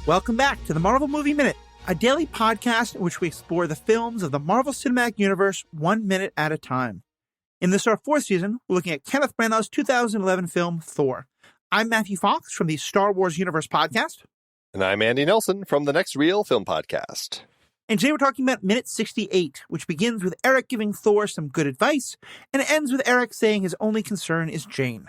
Welcome back to the Marvel Movie Minute, a daily podcast in which we explore the films of the Marvel Cinematic Universe 1 minute at a time. In this, our fourth season, we're looking at Kenneth Branagh's 2011 film, Thor. I'm Matthew Fox from the Star Wars Universe podcast. And I'm Andy Nelson from the Next Reel Film podcast. And today we're talking about minute 68, which begins with Erik giving Thor some good advice, and it ends with Erik saying his only concern is Jane.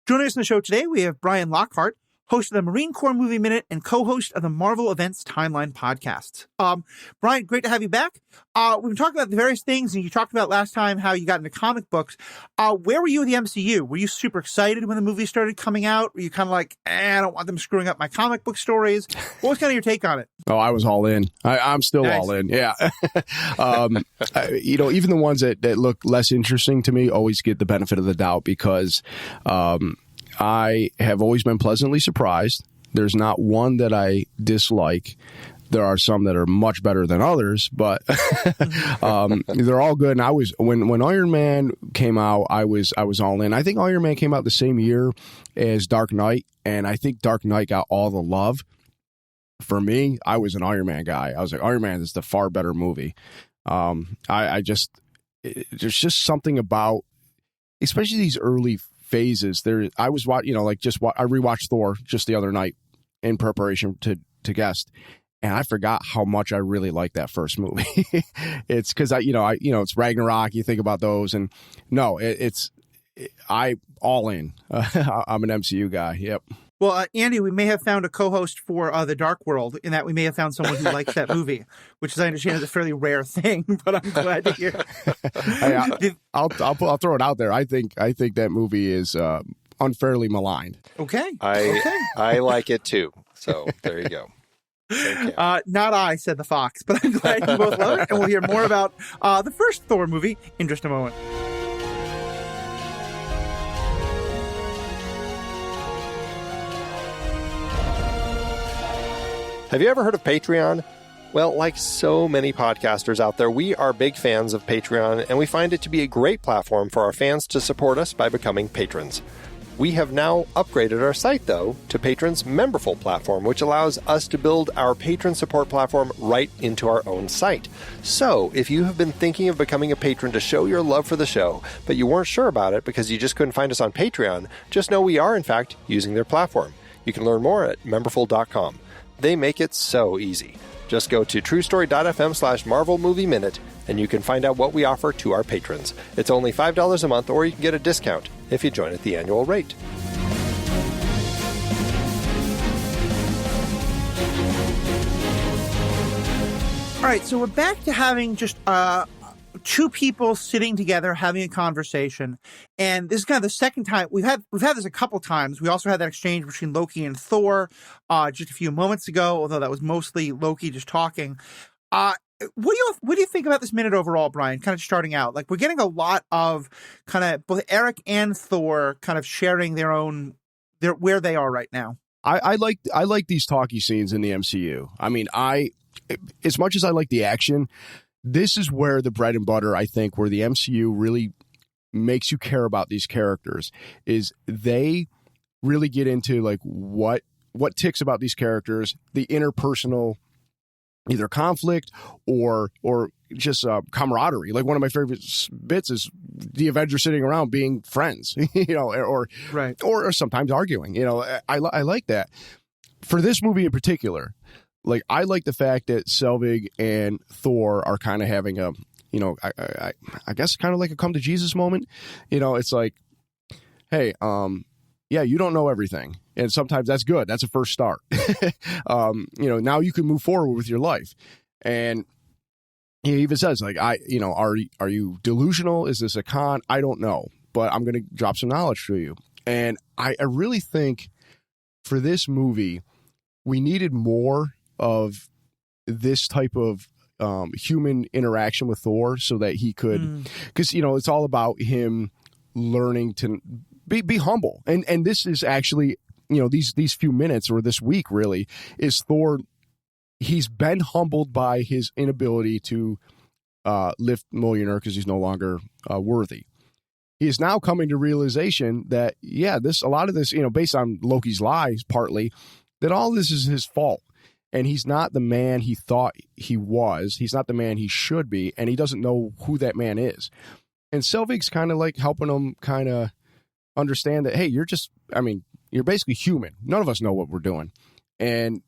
Joining us on the show today, we have Bryon Lockhart, host of the Marine Corps Movie Minute and co-host of the Marvel Events Timeline podcasts. Bryon, great to have you back. We've been talking about the various things, and you talked about last time how you got into comic books. Where were you with the MCU? Were you super excited when the movie started coming out? Were you kind of like, I don't want them screwing up my comic book stories? What was kind of your take on it? Oh, I was all in. I'm still all in. Yeah. Even the ones that look less interesting to me always get the benefit of the doubt because I have always been pleasantly surprised. There's not one that I dislike. There are some that are much better than others, but they're all good. And I was when Iron Man came out, I was all in. I think Iron Man came out the same year as Dark Knight, and I think Dark Knight got all the love. For me, I was an Iron Man guy. I was like, Iron Man is the far better movie. There's just something about, especially these early phases. I rewatched Thor just the other night in preparation to guest, and I forgot how much I really liked that first movie. It's because it's Ragnarok. You think about those, and no, I all in. I'm an MCU guy. Yep. Well, Andy, we may have found a co-host for The Dark World in that we may have found someone who likes that movie, which, as I understand, is a fairly rare thing. But I'm glad to hear. I'll throw it out there. I think that movie is unfairly maligned. Okay. I like it too. So there you go. Not I, said the Fox, but I'm glad you both love it, and we'll hear more about the first Thor movie in just a moment. Have you ever heard of Patreon? Well, like so many podcasters out there, we are big fans of Patreon, and we find it to be a great platform for our fans to support us by becoming patrons. We have now upgraded our site, though, to Patron's Memberful platform, which allows us to build our patron support platform right into our own site. So, if you have been thinking of becoming a patron to show your love for the show, but you weren't sure about it because you just couldn't find us on Patreon, just know we are, in fact, using their platform. You can learn more at memberful.com. They make it so easy. Just go to truestory.fm/Marvel Movie Minute, and you can find out what we offer to our patrons. It's only $5 a month, or you can get a discount if you join at the annual rate. All right, so we're back to having just two people sitting together having a conversation, and this is kind of the second time we've had this a couple times. We also had that exchange between Loki and Thor just a few moments ago, although that was mostly Loki just talking. What do you think about this minute overall, Bryon? Kind of starting out, like we're getting a lot of kind of both Erik and Thor kind of sharing where they are right now. I like these talky scenes in the MCU. I mean, as much as I like the action, this is where the bread and butter, I think, where the MCU really makes you care about these characters, is they really get into like what ticks about these characters, the interpersonal either conflict or just camaraderie. Like one of my favorite bits is the Avengers sitting around being friends, or sometimes arguing. I like that. For this movie in particular, like, I like the fact that Selvig and Thor are kind of having a, I guess kind of like a come to Jesus moment. It's like, hey, you don't know everything. And sometimes that's good. That's a first start. Now you can move forward with your life. And he even says, like, are you delusional? Is this a con? I don't know, but I'm going to drop some knowledge to you. And I really think for this movie, we needed more of this type of human interaction with Thor, so that he could, because it's all about him learning to be humble, and this is actually these few minutes, or this week really, is Thor. He's been humbled by his inability to lift Mjolnir because he's no longer worthy. He is now coming to realization that a lot of this, based on Loki's lies, partly, that all this is his fault. and he's not the man he thought he was. He's not the man he should be, and he doesn't know who that man is. And Selvig's kind of like helping him kind of understand that, hey, you're basically human. None of us know what we're doing. And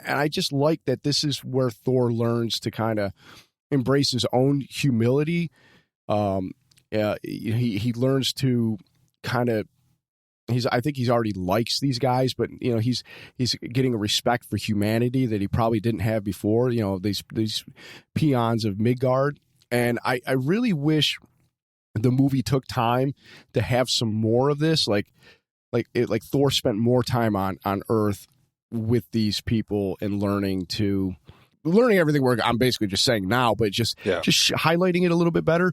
I just like that this is where Thor learns to kind of embrace his own humility. He learns to kind of, I think he's already likes these guys, but he's getting a respect for humanity that he probably didn't have before. These peons of Midgard, and I really wish the movie took time to have some more of this. Like Thor spent more time on Earth with these people and learning everything I'm basically just saying now, but just highlighting it a little bit better.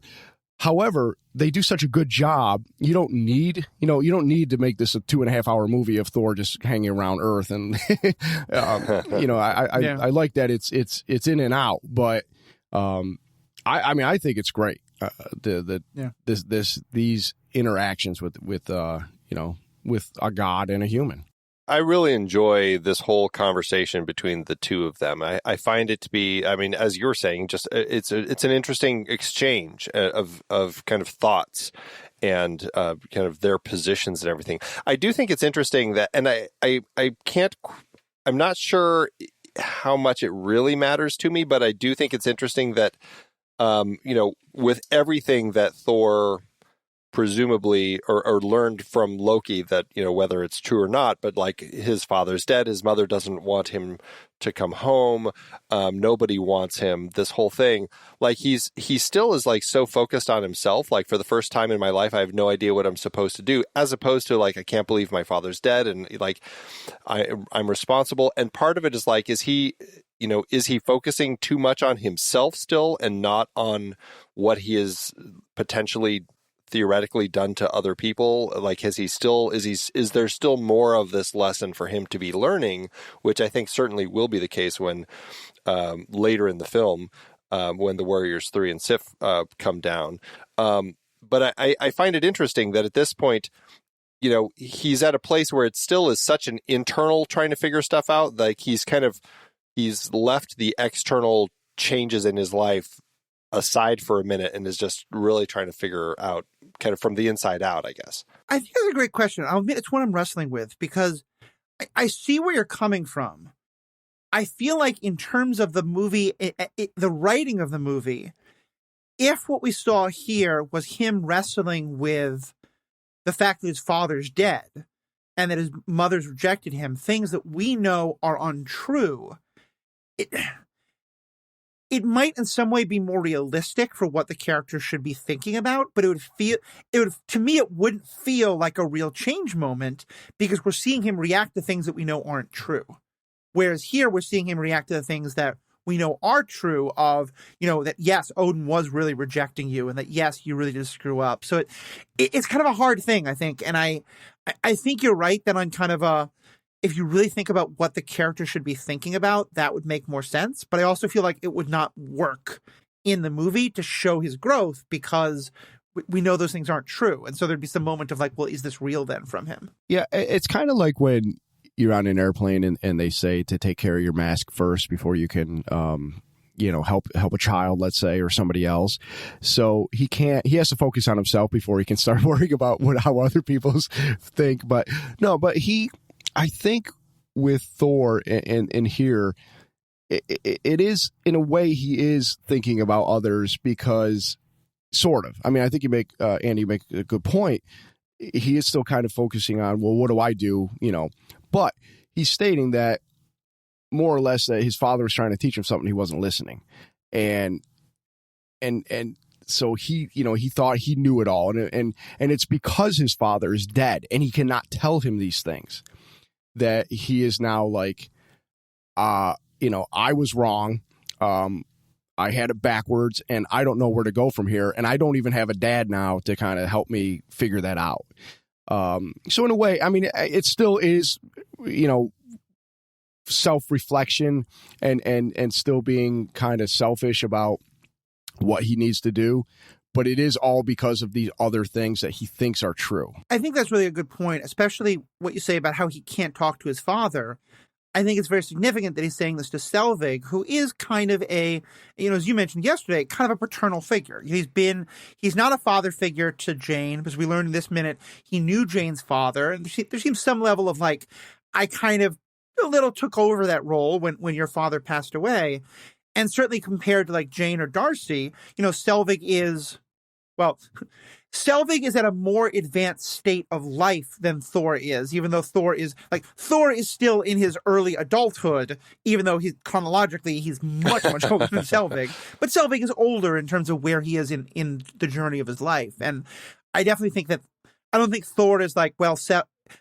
However, they do such a good job. You don't need to make this a 2.5 hour movie of Thor just hanging around Earth. And, I like that it's in and out, but, I think it's great. These interactions with a god and a human. I really enjoy this whole conversation between the two of them. I find it to be, as you're saying, just it's an interesting exchange of kind of thoughts and kind of their positions and everything. I do think it's interesting that, and I'm not sure how much it really matters to me, but I do think it's interesting that, with everything that Thor presumably or learned from Loki, that whether it's true or not, but like his father's dead, his mother doesn't want him to come home, nobody wants him, this whole thing, like he still is like so focused on himself, like for the first time in my life I have no idea what I'm supposed to do, as opposed to like I can't believe my father's dead, and like I'm responsible. And part of it is like, is he focusing too much on himself still and not on what he is potentially theoretically done to other people? Like, is there still more of this lesson for him to be learning, which I think certainly will be the case when later in the film, when the Warriors 3 and Sif come down. But I find it interesting that at this point, he's at a place where it still is such an internal trying to figure stuff out. Like he's left the external changes in his life aside for a minute and is just really trying to figure out kind of from the inside out, I guess. I think that's a great question. I'll admit it's one I'm wrestling with, because I see where you're coming from. I feel like in terms of the movie, the writing of the movie, if what we saw here was him wrestling with the fact that his father's dead and that his mother's rejected him, things that we know are untrue, it might in some way be more realistic for what the character should be thinking about, but to me, it wouldn't feel like a real change moment, because we're seeing him react to things that we know aren't true. Whereas here, we're seeing him react to the things that we know are true of, that yes, Odin was really rejecting you, and that yes, you really did screw up. So it's kind of a hard thing, I think. And I think you're right that on kind of if you really think about what the character should be thinking about, that would make more sense. But I also feel like it would not work in the movie to show his growth, because we know those things aren't true. And so there'd be some moment of like, well, is this real then from him? Yeah, it's kind of like when you're on an airplane and they say to take care of your mask first before you can, help a child, let's say, or somebody else. So he has to focus on himself before he can start worrying about how other people think. But I think with Thor and here, it is, in a way, he is thinking about others, because sort of. I think Andy, you make a good point. He is still kind of focusing on, well, what do I do? But he's stating that more or less that his father was trying to teach him something, he wasn't listening. And so he thought he knew it all. And it's because his father is dead and he cannot tell him these things that he is now like, I was wrong. I had it backwards and I don't know where to go from here. And I don't even have a dad now to kind of help me figure that out. So in a way, it still is, self-reflection and still being kind of selfish about what he needs to do. But it is all because of these other things that he thinks are true. I think that's really a good point, especially what you say about how he can't talk to his father. I think it's very significant that he's saying this to Selvig, who is kind of a, as you mentioned yesterday, kind of a paternal figure. He's not a father figure to Jane, because we learned in this minute he knew Jane's father. And there seems some level of like, I kind of a little took over that role when your father passed away. And certainly compared to like Jane or Darcy, Selvig is at a more advanced state of life than Thor is, even though Thor is still in his early adulthood, even though he's much, much older than Selvig. But Selvig is older in terms of where he is in the journey of his life. And I definitely think that I don't think Thor is like, I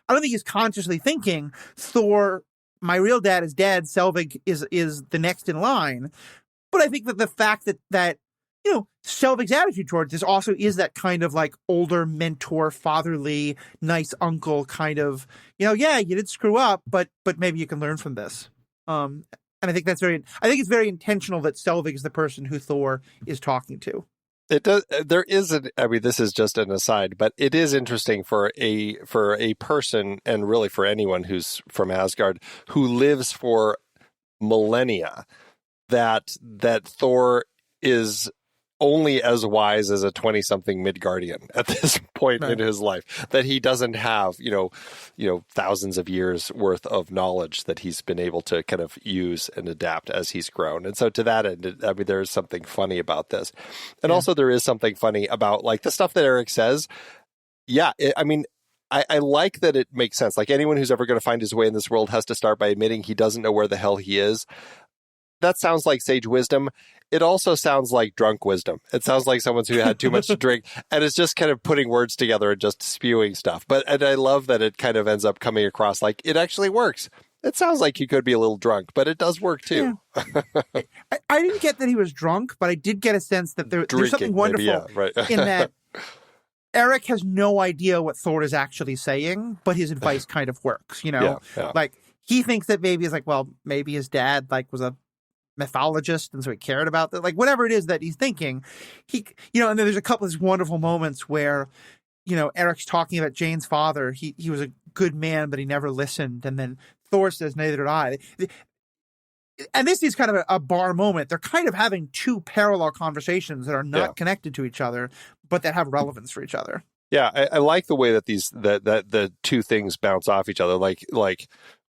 don't think he's consciously thinking Thor, my real dad is dead, Selvig is the next in line. But I think that the fact that Selvig's attitude towards this also is that kind of like older mentor, fatherly, nice uncle kind of, you did screw up, but maybe you can learn from this. And I think it's very intentional that Selvig is the person who Thor is talking to. It does. This is just an aside, but it is interesting for a person, and really for anyone who's from Asgard, who lives for millennia, that Thor is only as wise as a 20-something Midgardian at this point in his life, that he doesn't have, thousands of years worth of knowledge that he's been able to kind of use and adapt as he's grown. And so to that end, there is something funny about this. And also there is something funny about like the stuff that Erik says. Yeah. I like that it makes sense. Like anyone who's ever going to find his way in this world has to start by admitting he doesn't know where the hell he is. That sounds like sage wisdom. It also sounds like drunk wisdom. It sounds like someone who had too much to drink and is just kind of putting words together and just spewing stuff. And I love that it kind of ends up coming across like it actually works. It sounds like he could be a little drunk, but it does work too. Yeah. I didn't get that he was drunk, but I did get a sense that there's something wonderful in that Erik has no idea what Thor is actually saying, but his advice kind of works, Like he thinks that maybe it's like, well, maybe his dad was a mythologist and so he cared about that, like whatever it is that he's thinking, and then there's a couple of these wonderful moments where Eric's talking about Jane's father. He was a good man, but he never listened, and then Thor says, neither did I. And this is kind of a bar moment. They're kind of having two parallel conversations that are not connected to each other, but that have relevance for each other. Yeah, I like the way that that the two things bounce off each other. Like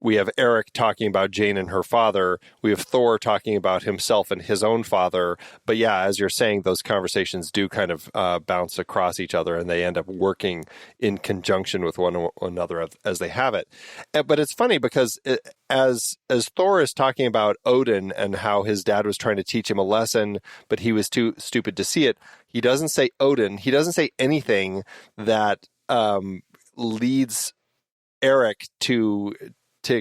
we have Erik talking about Jane and her father. We have Thor talking about himself and his own father. But yeah, as you're saying, those conversations do kind of bounce across each other, and they end up working in conjunction with one another as they have it. But it's funny because as Thor is talking about Odin and how his dad was trying to teach him a lesson, but he was too stupid to see it, he doesn't say Odin. He doesn't say anything that leads Erik to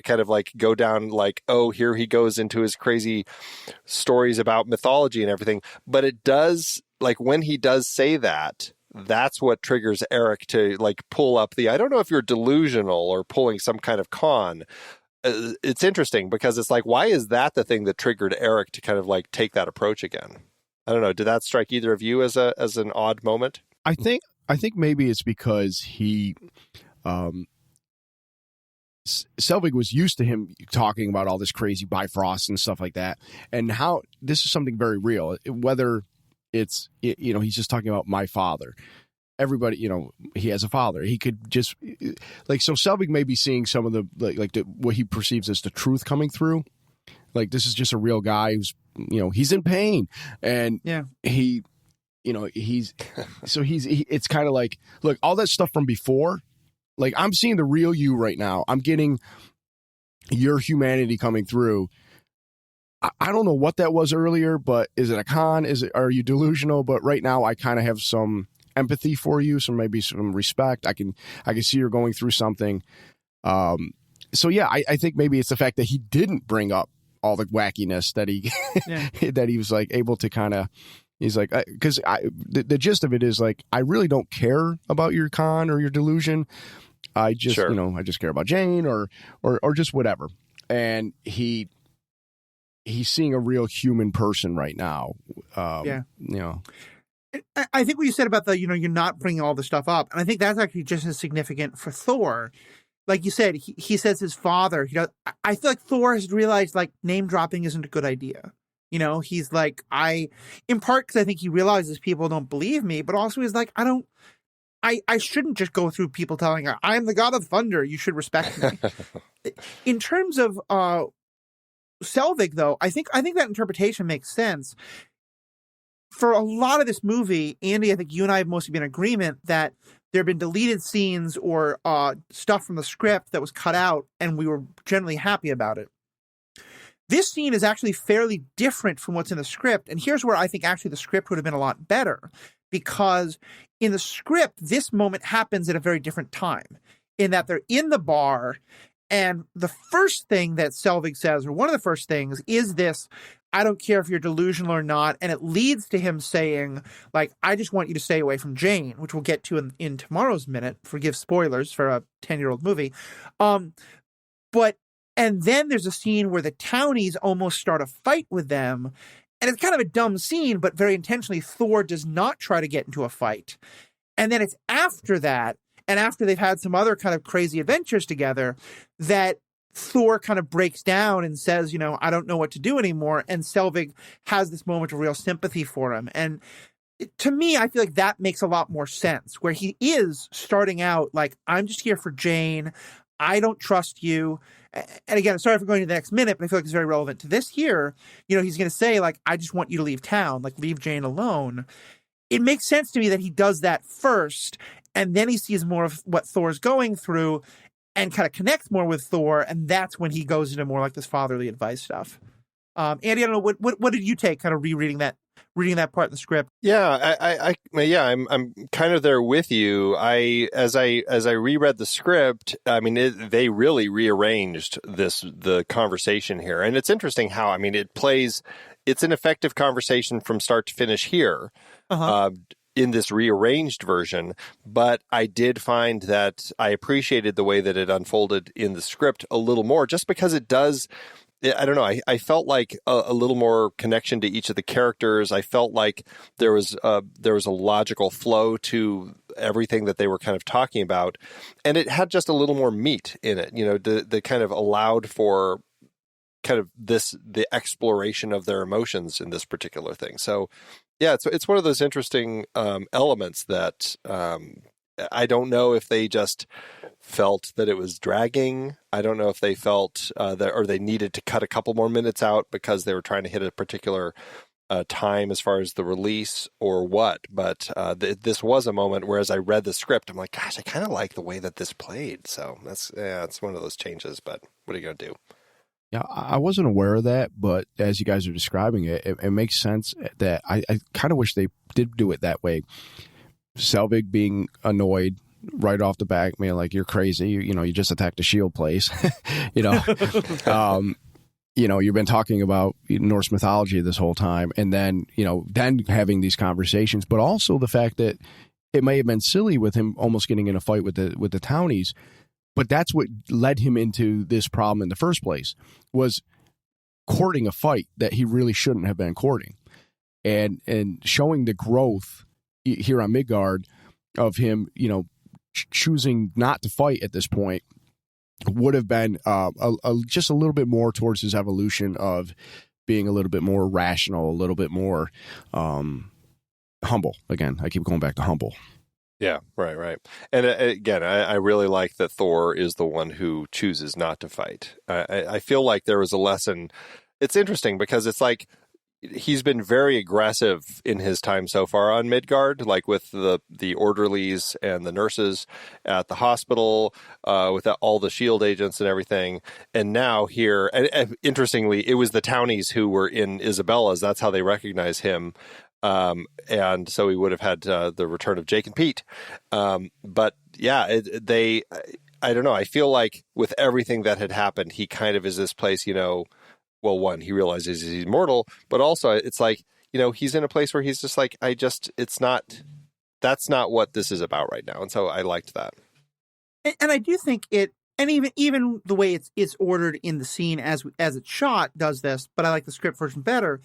kind of like go down like, oh, here he goes into his crazy stories about mythology and everything. But it does, like when he does say that, that's what triggers Erik to like pull up I don't know if you're delusional or pulling some kind of con. It's interesting because it's like, why is that the thing that triggered Erik to kind of like take that approach again? I don't know. Did that strike either of you as an odd moment? I think maybe it's because he, Selvig was used to him talking about all this crazy Bifrost and stuff like that, and how this is something very real. Whether it's he's just talking about my father. Everybody, he has a father. He could just so Selvig may be seeing some of the what he perceives as the truth coming through. Like this is just a real guy who's he's in pain, and it's kind of like, look, all that stuff from before. Like, I'm seeing the real you right now. I'm getting your humanity coming through. I don't know what that was earlier, but is it a con? Are you delusional? But right now, I kind of have some empathy for you, maybe some respect. I can see you're going through something. So yeah, I think maybe it's the fact that he didn't bring up all the wackiness that he that he was like able to kind of. He's like, because the gist of it is like, I really don't care about your con or your delusion. I just, I just care about Jane or just whatever. And he's seeing a real human person right now. I think what you said about you're not bringing all the stuff up. And I think that's actually just as significant for Thor. like you said, he says his father. I feel like Thor has realized like name dropping isn't a good idea. He's like, in part because I think he realizes people don't believe me, but also he's like, I shouldn't just go through people telling her, I'm the god of thunder, you should respect me. In terms of Selvig, though, I think that interpretation makes sense. For a lot of this movie, Andy, I think you and I have mostly been in agreement that there have been deleted scenes or stuff from the script that was cut out, and we were generally happy about it. This scene is actually fairly different from what's in the script, and here's where I think actually the script would have been a lot better, because in the script, this moment happens at a very different time, in that they're in the bar, and the first thing that Selvig says, or one of the first things, is this, I don't care if you're delusional or not, and it leads to him saying, like, I just want you to stay away from Jane, which we'll get to in tomorrow's minute. Forgive spoilers for a 10-year-old movie. And then there's a scene where the townies almost start a fight with them, and it's kind of a dumb scene, but very intentionally, Thor does not try to get into a fight. And then it's after that, and after they've had some other kind of crazy adventures together, that Thor kind of breaks down and says, I don't know what to do anymore. And Selvig has this moment of real sympathy for him. And to me, I feel like that makes a lot more sense, where he is starting out like, I'm just here for Jane. I don't trust you. And again, sorry for going to the next minute, but I feel like it's very relevant to this here. He's going to say, like, I just want you to leave town, like, leave Jane alone. It makes sense to me that he does that first, and then he sees more of what Thor's going through and kind of connects more with Thor, and that's when he goes into more like this fatherly advice stuff. Andy, I don't know, what did you take kind of reading that part in the script? Yeah, I'm kind of there with you. As I reread the script, I mean, they really rearranged the conversation here, and it's interesting how, I mean, it's an effective conversation from start to finish here. In this rearranged version, but I did find that I appreciated the way that it unfolded in the script a little more, just because it does. I don't know. I felt like a little more connection to each of the characters. I felt like there was a logical flow to everything that they were kind of talking about, and it had just a little more meat in it. The kind of allowed for kind of the exploration of their emotions in this particular thing. So, yeah, it's one of those interesting elements that I don't know if they just felt that it was dragging. I don't know if they felt or they needed to cut a couple more minutes out because they were trying to hit a particular time as far as the release or what. But this was a moment where, as I read the script, I'm like, gosh, I kind of like the way that this played. So it's one of those changes. But what are you going to do? Yeah, I wasn't aware of that, but as you guys are describing it, it makes sense that I kind of wish they did do it that way. Selvig being annoyed right off the bat, man, like, you're crazy. You just attacked a shield place. You've been talking about Norse mythology this whole time, and then having these conversations, but also the fact that it may have been silly with him almost getting in a fight with the townies. But that's what led him into this problem in the first place, was courting a fight that he really shouldn't have been courting, and showing the growth here on Midgard of him, choosing not to fight at this point would have been just a little bit more towards his evolution of being a little bit more rational, a little bit more humble. Again, I keep going back to humble. Yeah, right. And again, I really like that Thor is the one who chooses not to fight. I feel like there was a lesson. It's interesting because it's like he's been very aggressive in his time so far on Midgard, like with the orderlies and the nurses at the hospital, with all the shield agents and everything. And now here, and interestingly, it was the townies who were in Isabella's. That's how they recognize him. And so we would have had the return of Jake and Pete. But yeah, I don't know. I feel like with everything that had happened, he kind of is this place, well, one, he realizes he's immortal, but also it's like, he's in a place where he's just like, that's not what this is about right now. And so I liked that. And I do think and even the way it's ordered in the scene as it's shot does this, but I like the script version better.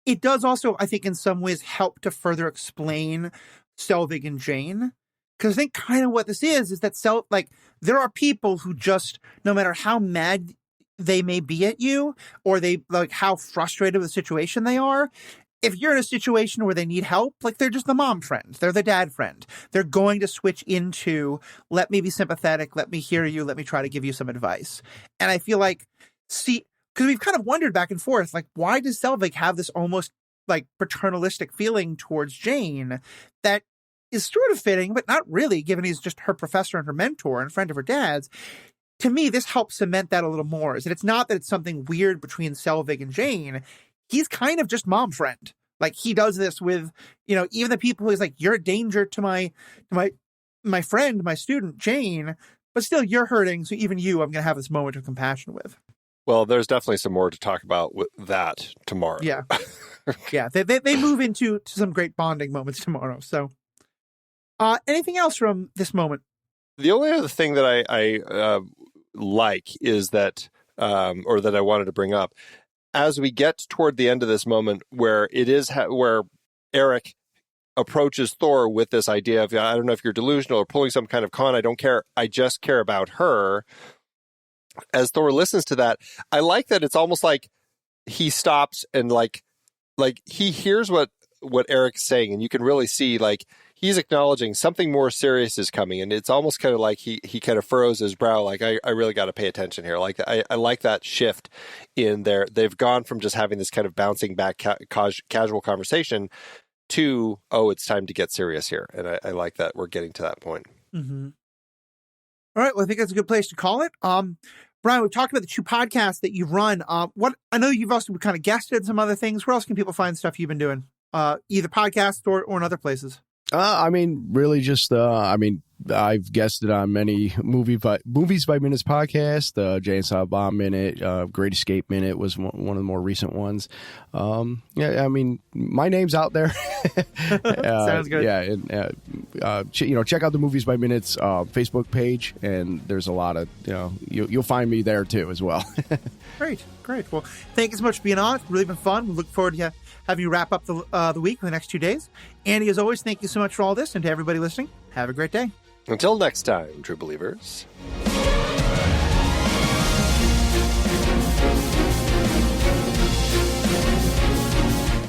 It does also, I think, in some ways help to further explain Selvig and Jane, Because I think kind of what this is that there are people who just, no matter how mad they may be at you, or they like how frustrated with the situation they are, if you're in a situation where they need help, like they're just the mom friend, they're the dad friend, they're going to switch into, let me be sympathetic, let me hear you, let me try to give you some advice. And I feel like, because we've kind of wondered back and forth, like, why does Selvig have this almost like paternalistic feeling towards Jane that is sort of fitting, but not really, given he's just her professor and her mentor and friend of her dad's. To me, this helps cement that a little more, is that it's not that it's something weird between Selvig and Jane. He's kind of just mom friend. Like, he does this with, even the people who he's like, you're a danger to my friend, my student, Jane, but still you're hurting. So even you, I'm going to have this moment of compassion with. Well, there's definitely some more to talk about with that tomorrow. Yeah. Yeah. They move into some great bonding moments tomorrow. So anything else from this moment? The only other thing that I like is that, or that I wanted to bring up, as we get toward the end of this moment, where it is where Erik approaches Thor with this idea of, I don't know if you're delusional or pulling some kind of con, I don't care, I just care about her. As Thor listens to that, I like that it's almost like he stops and like he hears what Erik's saying, and you can really see like he's acknowledging something more serious is coming, and it's almost kind of like he kind of furrows his brow, like I really got to pay attention here. Like I like that shift in there. They've gone from just having this kind of bouncing back casual conversation to, oh, it's time to get serious here, and I like that we're getting to that point. Mm-hmm. All right, well, I think that's a good place to call it. Bryon, we've talked about the two podcasts that you run. I know you've also kind of guested some other things. Where else can people find stuff you've been doing? Either podcasts or in other places? Really just, I've guested on many Movies by Minutes podcast, Jay and Silent Bob Minute, Great Escape Minute was one of the more recent ones. My name's out there. Sounds good. Yeah. And, check out the Movies by Minutes Facebook page, and there's a lot of, you'll find me there too as well. Great. Well, thank you so much for being on. It's really been fun. We look forward to having you wrap up the week for the next 2 days. Andy, as always, thank you so much for all this, and to everybody listening, have a great day. Until next time, true believers.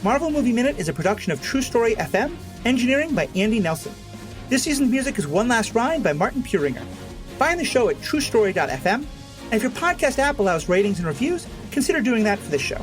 Marvel Movie Minute is a production of True Story FM, engineering by Andy Nelson. This season's music is One Last Ride by Martin Puringer. Find the show at truestory.fm, and if your podcast app allows ratings and reviews, consider doing that for this show.